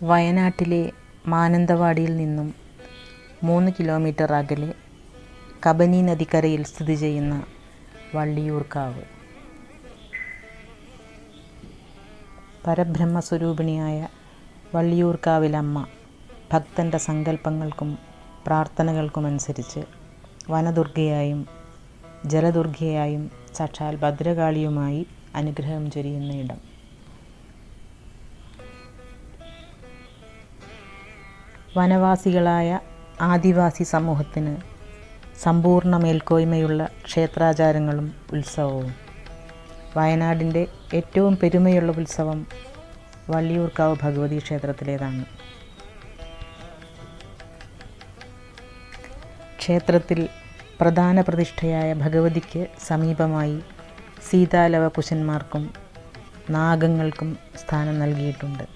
വയനാട്ടിലെ മാനന്തവാടിയിൽ നിന്നും 3 കിലോമീറ്റർ അകലെ കബനി നദിക്കരയിൽ സ്ഥിതി ചെയ്യുന്ന വള്ളിയൂർക്കാവ്. പരബ്രഹ്മസ്വരൂപിണിയായ വള്ളിയൂർക്കാവിലമ്മ ഭക്തൻ്റെ സങ്കല്പങ്ങൾക്കും പ്രാർത്ഥനകൾക്കുമനുസരിച്ച് വനദുർഗയായും ജലദുർഗയായും സാക്ഷാൽ ഭദ്രകാളിയുമായി അനുഗ്രഹം ചൊരിയുന്ന ഇടം. വനവാസികളായ ആദിവാസി സമൂഹത്തിന് സമ്പൂർണ്ണ മേൽക്കോയ്മയുള്ള ക്ഷേത്രാചാരങ്ങളും ഉത്സവവും. വയനാടിൻ്റെ ഏറ്റവും പെരുമയുള്ള ഉത്സവം വള്ളിയൂർക്കാവ് ഭഗവതി ക്ഷേത്രത്തിലേതാണ്. ക്ഷേത്രത്തിൽ പ്രധാന പ്രതിഷ്ഠയായ ഭഗവതിക്ക് സമീപമായി സീതാലവകുശന്മാർക്കും നാഗങ്ങൾക്കും സ്ഥാനം നൽകിയിട്ടുണ്ട്.